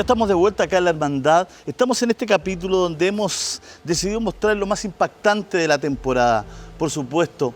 Ya estamos de vuelta acá en La Hermandad. Estamos en este capítulo donde hemos decidido mostrar lo más impactante de la temporada. Por supuesto,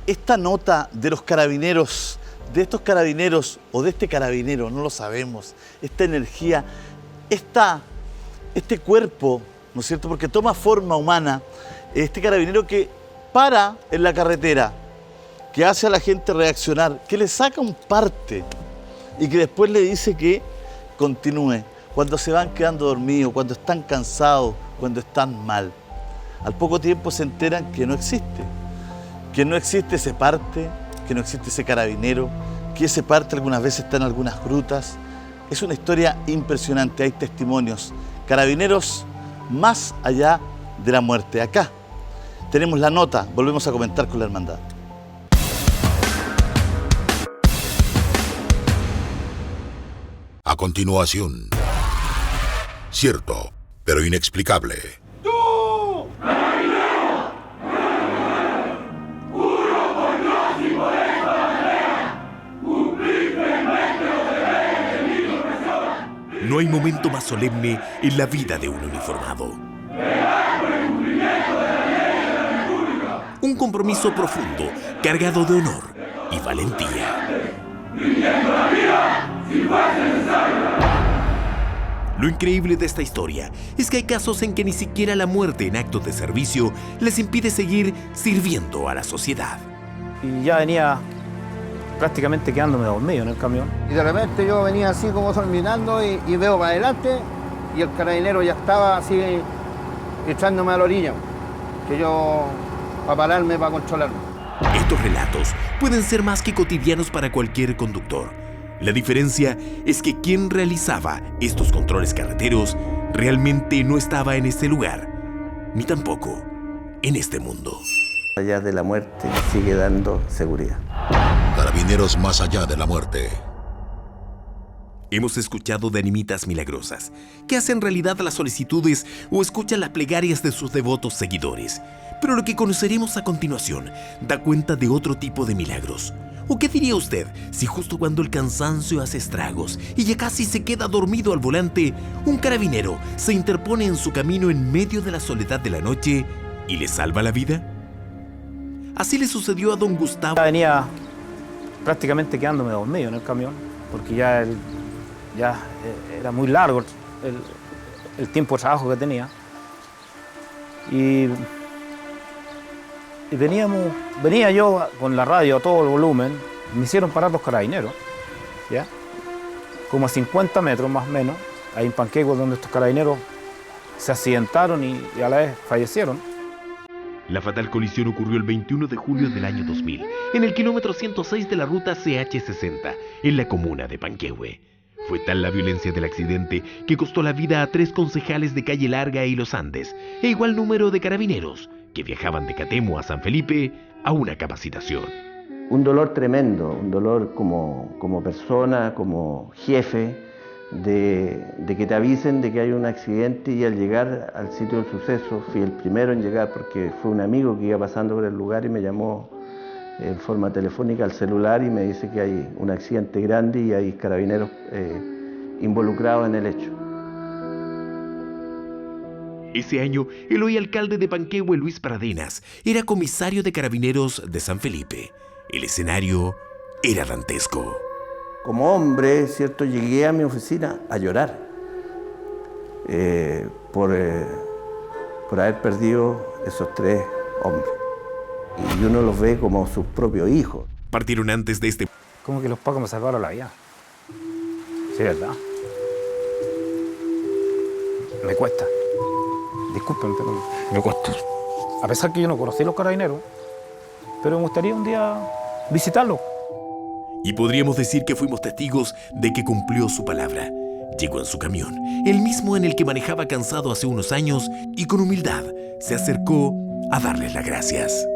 esta nota de los carabineros, de estos carabineros o de este carabinero, no lo sabemos. Esta energía, este cuerpo, ¿no es cierto? Porque toma forma humana. Este carabinero que para en la carretera, que hace a la gente reaccionar, que le saca un parte y que después le dice que continúe. Cuando se van quedando dormidos, cuando están cansados, cuando están mal. Al poco tiempo se enteran que no existe ese parte, que no existe ese carabinero, que ese parte algunas veces está en algunas grutas. Es una historia impresionante, hay testimonios. Carabineros más allá de la muerte. Acá tenemos la nota, volvemos a comentar con La Hermandad. A continuación, cierto, pero inexplicable. ¡Tú! ¡Carabinero! ¡Juro por Dios y por esta bandera! ¡Cumplir fielmente los deberes de mi profesión! No hay momento más solemne en la vida de un uniformado. ¡Velar por el cumplimiento de la ley de la República! Un compromiso profundo, cargado de honor y valentía. ¡Rindiendo la vida si fuese necesario! Lo increíble de esta historia es que hay casos en que ni siquiera la muerte en actos de servicio les impide seguir sirviendo a la sociedad. Y ya venía prácticamente quedándome dormido en el camión. Y de repente yo venía así como mirando y veo para adelante y el carabinero ya estaba así echándome a la orilla, que yo para pararme, para controlarme. Estos relatos pueden ser más que cotidianos para cualquier conductor. La diferencia es que quien realizaba estos controles carreteros realmente no estaba en este lugar, ni tampoco en este mundo. Allá de la muerte sigue dando seguridad. Carabineros más allá de la muerte. Hemos escuchado de animitas milagrosas, que hacen realidad las solicitudes o escuchan las plegarias de sus devotos seguidores. Pero lo que conoceremos a continuación da cuenta de otro tipo de milagros. ¿O qué diría usted si justo cuando el cansancio hace estragos y ya casi se queda dormido al volante, un carabinero se interpone en su camino en medio de la soledad de la noche y le salva la vida? Así le sucedió a don Gustavo. Ya venía prácticamente quedándome dormido en el camión, porque ya era muy largo el tiempo de trabajo que tenía. Y venía yo con la radio a todo el volumen, me hicieron parar los carabineros, ¿ya? Como a 50 metros más o menos, ahí en Panquehue, donde estos carabineros se accidentaron y a la vez fallecieron. La fatal colisión ocurrió el 21 de julio del año 2000, en el kilómetro 106 de la ruta CH60, en la comuna de Panquehue. Fue tal la violencia del accidente que costó la vida a 3 concejales de Calle Larga y Los Andes, e igual número de carabineros que viajaban de Catemo a San Felipe a una capacitación. Un dolor tremendo, un dolor como persona, como jefe, de que te avisen de que hay un accidente, y al llegar al sitio del suceso, fui el primero en llegar porque fue un amigo que iba pasando por el lugar y me llamó en forma telefónica al celular y me dice que hay un accidente grande y hay carabineros involucrados en el hecho. Ese año, el hoy alcalde de Panquehue, Luis Pradenas, era comisario de carabineros de San Felipe. El escenario era dantesco. Como hombre, ¿cierto? Llegué a mi oficina a llorar por haber perdido esos 3 hombres. Y uno los ve como sus propios hijos. Partieron antes de este... Como que los pacos me salvaron la vida. Sí, ¿verdad? Me cuesta. Disculpen, pero me cuesta. A pesar que yo no conocí los carabineros, pero me gustaría un día visitarlos. Y podríamos decir que fuimos testigos de que cumplió su palabra. Llegó en su camión, el mismo en el que manejaba cansado hace unos años, y con humildad se acercó a darles las gracias.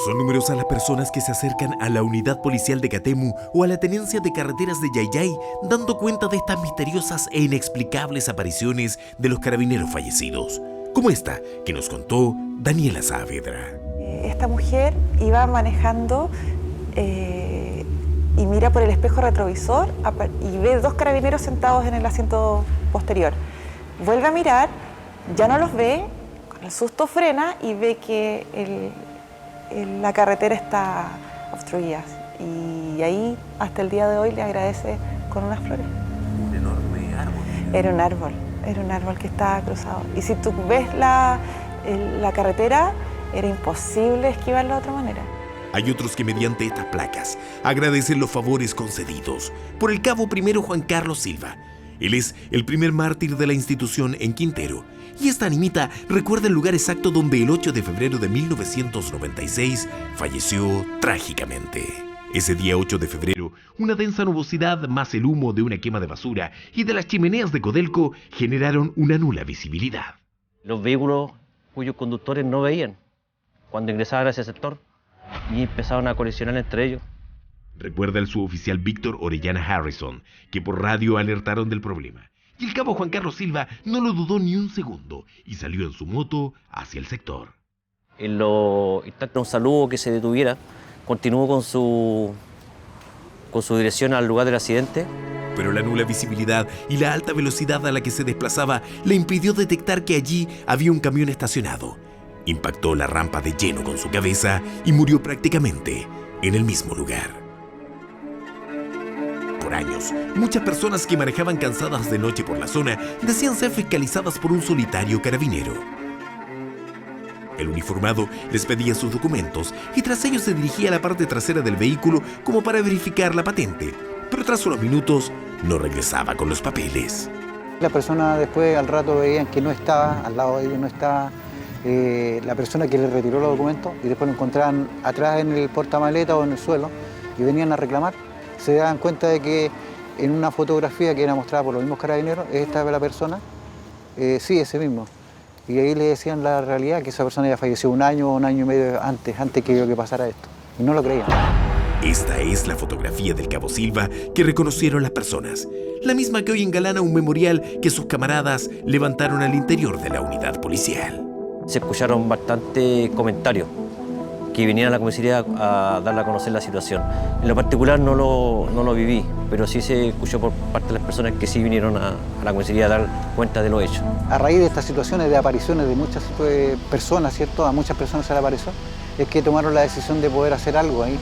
Son numerosas las personas que se acercan a la unidad policial de Catemu o a la tenencia de carreteras de Yayay, dando cuenta de estas misteriosas e inexplicables apariciones de los carabineros fallecidos, como esta que nos contó Daniela Saavedra. Esta mujer iba manejando y mira por el espejo retrovisor y ve 2 carabineros sentados en el asiento posterior. Vuelve a mirar, ya no los ve, con el susto frena y ve que la carretera está obstruida. Y ahí, hasta el día de hoy, le agradece con unas flores. Un enorme árbol. Era un árbol que estaba cruzado. Y si tú ves la carretera, era imposible esquivarlo de otra manera. Hay otros que mediante estas placas agradecen los favores concedidos por el cabo primero Juan Carlos Silva. Él es el primer mártir de la institución en Quintero. Y esta animita recuerda el lugar exacto donde el 8 de febrero de 1996 falleció trágicamente. Ese día 8 de febrero, una densa nubosidad más el humo de una quema de basura y de las chimeneas de Codelco generaron una nula visibilidad. Los vehículos cuyos conductores no veían cuando ingresaban a ese sector y empezaron a colisionar entre ellos. Recuerda el suboficial Víctor Orellana Harrison, que por radio alertaron del problema. Y el cabo Juan Carlos Silva no lo dudó ni un segundo y salió en su moto hacia el sector. En los instantes, un saludo que se detuviera, continuó con su dirección al lugar del accidente. Pero la nula visibilidad y la alta velocidad a la que se desplazaba le impidió detectar que allí había un camión estacionado. Impactó la rampa de lleno con su cabeza y murió prácticamente en el mismo lugar. Por años, muchas personas que manejaban cansadas de noche por la zona decían ser fiscalizadas por un solitario carabinero. El uniformado les pedía sus documentos y tras ellos se dirigía a la parte trasera del vehículo como para verificar la patente, pero tras unos minutos no regresaba con los papeles. La persona después al rato veían que no estaba, al lado de ellos no estaba la persona que le retiró los documentos y después lo encontraban atrás en el portamaleta o en el suelo y venían a reclamar. Se daban cuenta de que en una fotografía que era mostrada por los mismos carabineros, esta es la persona, sí, ese mismo. Y ahí le decían la realidad, que esa persona ya falleció un año y medio antes que pasara esto. Y no lo creían. Esta es la fotografía del cabo Silva que reconocieron las personas. La misma que hoy engalana un memorial que sus camaradas levantaron al interior de la unidad policial. Se escucharon bastantes comentarios que vinieron a la comisaría a darle a conocer la situación. En lo particular no lo viví, pero sí se escuchó por parte de las personas que sí vinieron a la comisaría a dar cuenta de lo hecho. A raíz de estas situaciones de apariciones de muchas personas, ¿cierto? A muchas personas se le apareció, es que tomaron la decisión de poder hacer algo ahí,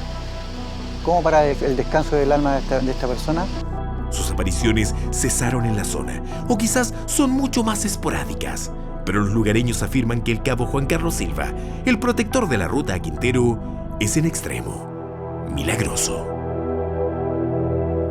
como para el descanso del alma de esta persona. Sus apariciones cesaron en la zona, o quizás son mucho más esporádicas. Pero los lugareños afirman que el cabo Juan Carlos Silva, el protector de la ruta a Quintero, es en extremo milagroso.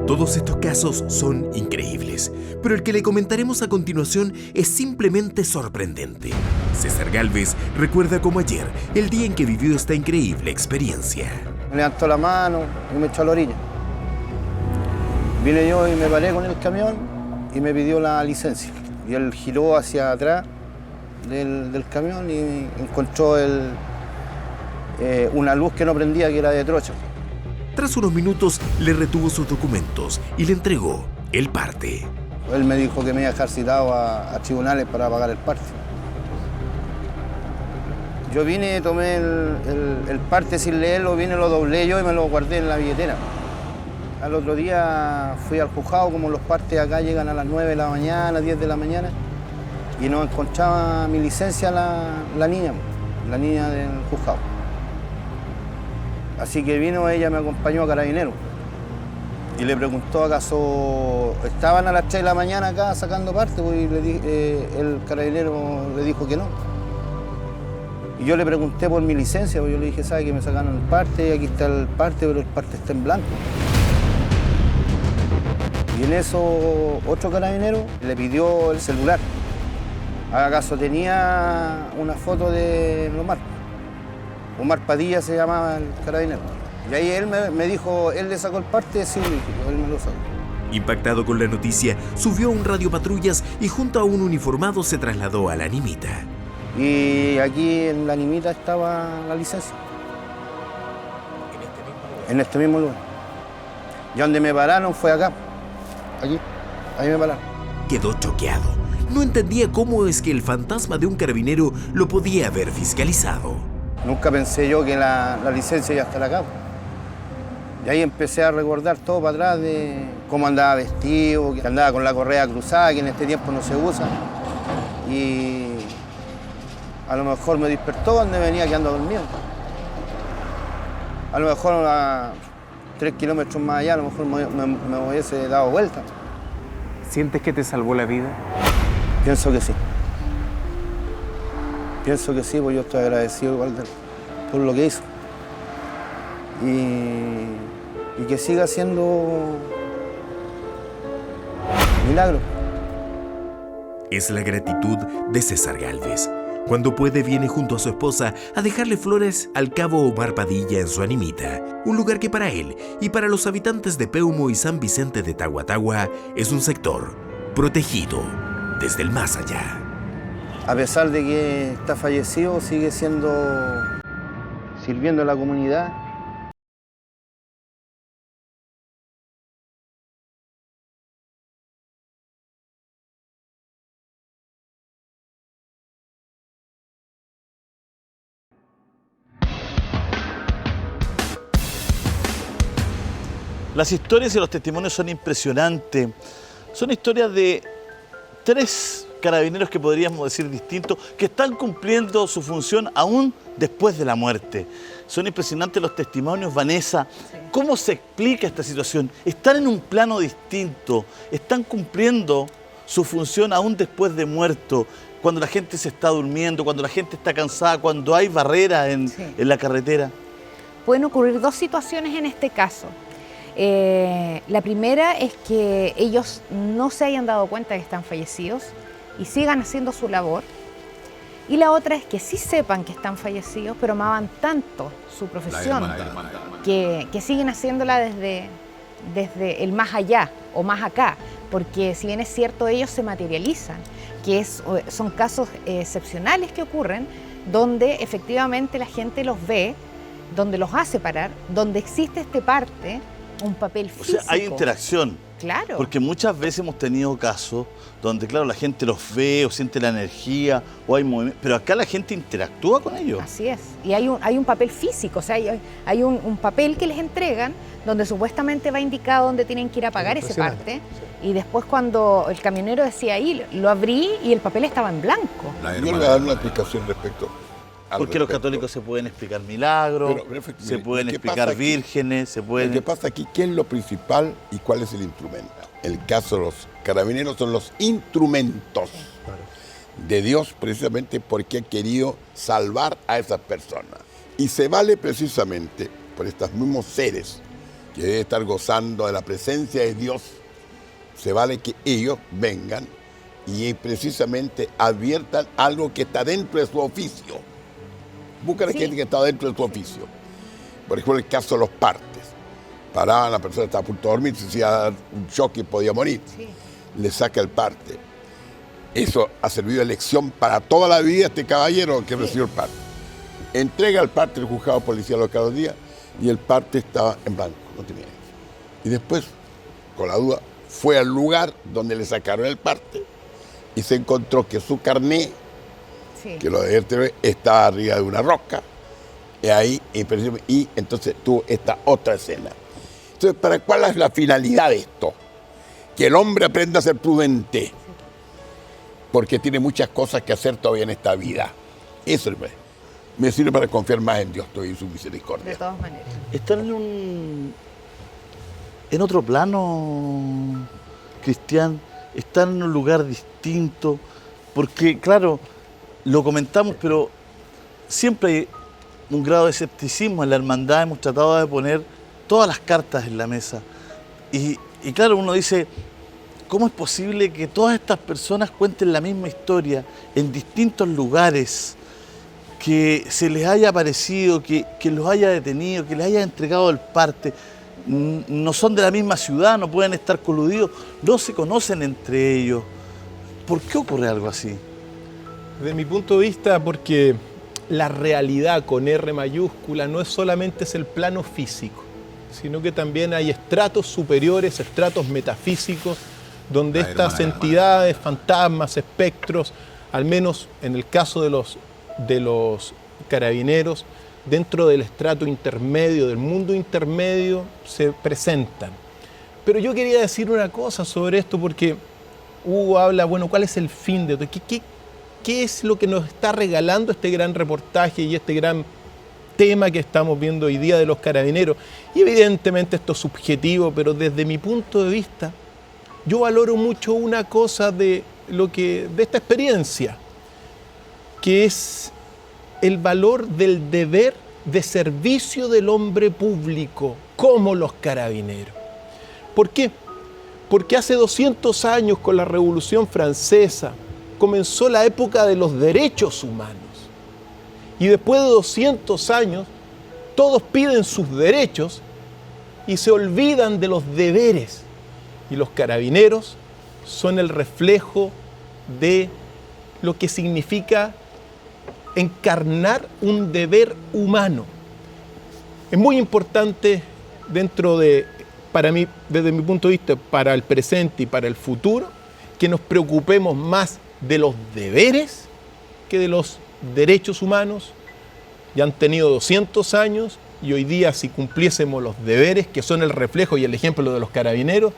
Todos estos casos son increíbles, pero el que le comentaremos a continuación es simplemente sorprendente. César Gálvez recuerda como ayer el día en que vivió esta increíble experiencia. Me levantó la mano y me echó a la orilla. Vine yo y me paré con el camión y me pidió la licencia. Y él giró hacia atrás del camión y encontró una luz que no prendía, que era de trocha. Tras unos minutos le retuvo sus documentos y le entregó el parte. Él me dijo que me iba a dejar citado a tribunales para pagar el parte. Yo vine, tomé el parte sin leerlo, lo doblé yo y me lo guardé en la billetera. Al otro día fui al juzgado, como los partes acá llegan a las 9 de la mañana, 10 de la mañana, y no encontraba mi licencia la niña del juzgado. Así que vino, ella me acompañó a Carabineros y le preguntó acaso estaban a las 3 de la mañana acá sacando parte, y el carabinero le dijo que no. Y yo le pregunté por mi licencia, porque yo le dije, ¿sabe que me sacaron el parte? Aquí está el parte, pero el parte está en blanco. Y en eso otro carabinero le pidió el celular. ¿Acaso tenía una foto de Omar Padilla se llamaba el carabinero? Y ahí él me dijo, ¿él le sacó el parte? Sí, él me lo sacó. Impactado con la noticia, subió a un radiopatrullas y junto a un uniformado se trasladó a la animita. Y aquí en la animita estaba la licencia. En este mismo lugar. Y donde me pararon fue acá. Aquí, ahí me pararon. Quedó choqueado. No entendía cómo es que el fantasma de un carabinero lo podía haber fiscalizado. Nunca pensé yo que la licencia iba a estar acá. Y ahí empecé a recordar todo para atrás de cómo andaba vestido, que andaba con la correa cruzada, que en este tiempo no se usa. Y a lo mejor me despertó donde venía quedando dormido. A lo mejor a 3 kilómetros más allá, a lo mejor me hubiese dado vuelta. ¿Sientes que te salvó la vida? Pienso que sí. Pienso que sí, porque yo estoy agradecido igual por lo que hizo. Y que siga haciendo milagros. Es la gratitud de César Gálvez. Cuando puede, viene junto a su esposa a dejarle flores al cabo Omar Padilla en su Animita, un lugar que para él y para los habitantes de Peumo y San Vicente de Tahuatahua es un sector protegido desde el más allá. A pesar de que está fallecido, sigue sirviendo a la comunidad. Las historias y los testimonios son impresionantes. Son historias de 3 carabineros que podríamos decir distintos, que están cumpliendo su función aún después de la muerte. Son impresionantes los testimonios, Vanessa. ¿Cómo se explica esta situación? Están en un plano distinto, están cumpliendo su función aún después de muerto, cuando la gente se está durmiendo, cuando la gente está cansada, cuando hay barreras en la carretera. Pueden ocurrir 2 situaciones en este caso. La primera es que ellos no se hayan dado cuenta que están fallecidos y sigan haciendo su labor. Y la otra es que sí sepan que están fallecidos, pero amaban tanto su profesión que siguen haciéndola desde el más allá o más acá, porque si bien es cierto, ellos se materializan, que son casos excepcionales que ocurren, donde efectivamente la gente los ve, donde los hace parar, donde existe este parte, un papel físico. O sea, hay interacción. Claro. Porque muchas veces hemos tenido casos donde, claro, la gente los ve o siente la energía o hay movimiento, pero acá la gente interactúa con ellos. Así es. Y hay un papel físico, o sea, hay un papel que les entregan donde supuestamente va indicado dónde tienen que ir a pagar ese parte. Y después cuando el camionero decía ahí, lo abrí y el papel estaba en blanco. Yo le voy a dar una explicación respecto. Porque los católicos se pueden explicar milagros, se pueden explicar vírgenes, se pueden... Lo que pasa aquí, ¿qué es lo principal y cuál es el instrumento? El caso de los carabineros son los instrumentos de Dios, precisamente porque ha querido salvar a esas personas. Y se vale precisamente por estos mismos seres que deben estar gozando de la presencia de Dios, se vale que ellos vengan y precisamente adviertan algo que está dentro de su oficio. Buscan a gente que está dentro de su oficio. Por ejemplo, el caso de los partes. Paraban, la persona estaba a punto de dormir, se hacía un shock y podía morir. Sí. Le saca el parte. Eso ha servido de lección para toda la vida a este caballero que recibió el parte. Entrega el parte al juzgado policial local los días y el parte estaba en blanco, no tenía eso. Y después, con la duda, fue al lugar donde le sacaron el parte y se encontró que su carné, que lo de RTV estaba arriba de una roca, y entonces tuvo esta otra escena. Entonces, ¿cuál es la finalidad de esto? Que el hombre aprenda a ser prudente, porque tiene muchas cosas que hacer todavía en esta vida. Eso me sirve para confiar más en Dios y en su misericordia. De todas maneras. Están en otro plano, Cristian, están en un lugar distinto, porque claro, lo comentamos, pero siempre hay un grado de escepticismo en la hermandad. Hemos tratado de poner todas las cartas en la mesa. Y claro, uno dice, ¿cómo es posible que todas estas personas cuenten la misma historia en distintos lugares? Que se les haya aparecido, que los haya detenido, que les haya entregado el parte. No son de la misma ciudad, no pueden estar coludidos, no se conocen entre ellos. ¿Por qué ocurre algo así? Desde mi punto de vista, porque la realidad con R mayúscula no es solamente el plano físico, sino que también hay estratos superiores, estratos metafísicos, donde estas entidades, fantasmas, espectros, al menos en el caso de los carabineros, dentro del estrato intermedio, del mundo intermedio, se presentan. Pero yo quería decir una cosa sobre esto, porque Hugo habla, bueno, ¿cuál es el fin de esto? ¿Qué es lo que nos está regalando este gran reportaje y este gran tema que estamos viendo hoy día de los carabineros? Y evidentemente esto es subjetivo, pero desde mi punto de vista, yo valoro mucho una cosa de esta experiencia, que es el valor del deber de servicio del hombre público, como los carabineros. ¿Por qué? Porque hace 200 años, con la Revolución Francesa, comenzó la época de los derechos humanos. Y después de 200 años, todos piden sus derechos y se olvidan de los deberes. Y los carabineros son el reflejo de lo que significa encarnar un deber humano. Es muy importante para mí, desde mi punto de vista, para el presente y para el futuro, que nos preocupemos más de los deberes que de los derechos humanos. Ya han tenido 200 años y hoy día, si cumpliésemos los deberes, que son el reflejo y el ejemplo de los carabineros,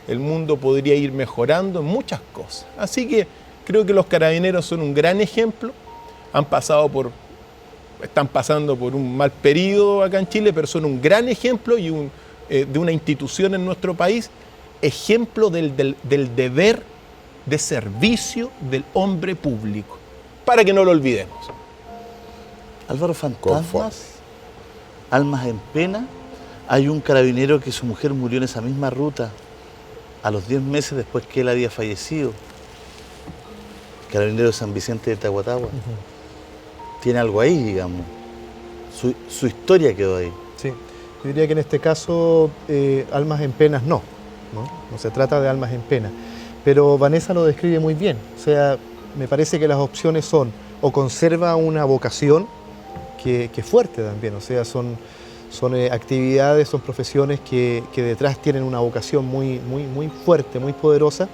el mundo podría ir mejorando en muchas cosas. Así que creo que los carabineros son un gran ejemplo. Están pasando por un mal periodo acá en Chile, pero son un gran ejemplo de una institución en nuestro país, ejemplo del deber de servicio del hombre público, para que no lo olvidemos. Álvaro, fantasmas, almas en pena. Hay un carabinero que su mujer murió en esa misma ruta a los 10 meses después que él había fallecido. Carabinero de San Vicente de Tahuatahua. Tiene algo ahí, digamos. Su historia quedó ahí. Sí, yo diría que en este caso almas en penas no se trata de almas en pena. Pero Vanessa lo describe muy bien. O sea, me parece que las opciones son o conserva una vocación que es fuerte también, o sea, son actividades, son profesiones que detrás tienen una vocación muy fuerte, muy poderosa,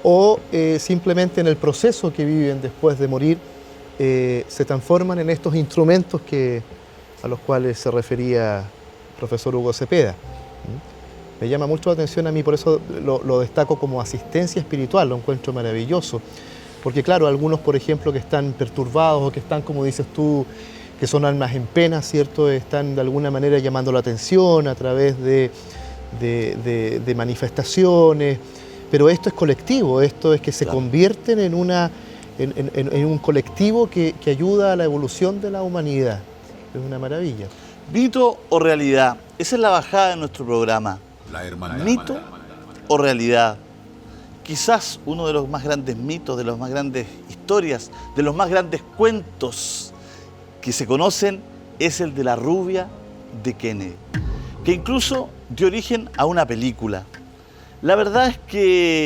o simplemente en el proceso que viven después de morir se transforman en estos instrumentos a los cuales se refería el profesor Hugo Cepeda. Me llama mucho la atención a mí, por eso lo destaco como asistencia espiritual, lo encuentro maravilloso, porque claro, algunos, por ejemplo, que están perturbados o que están, como dices tú, que son almas en pena, ¿cierto? Están de alguna manera llamando la atención a través de manifestaciones, pero esto es colectivo, esto es que se convierten en un colectivo que ayuda a la evolución de la humanidad. Es una maravilla. ¿Mito o realidad? Esa es la bajada de nuestro programa. La hermandad. ¿Mito o realidad? Quizás uno de los más grandes mitos, de las más grandes historias, de los más grandes cuentos que se conocen es el de la rubia de Kennedy, que incluso dio origen a una película. La verdad es que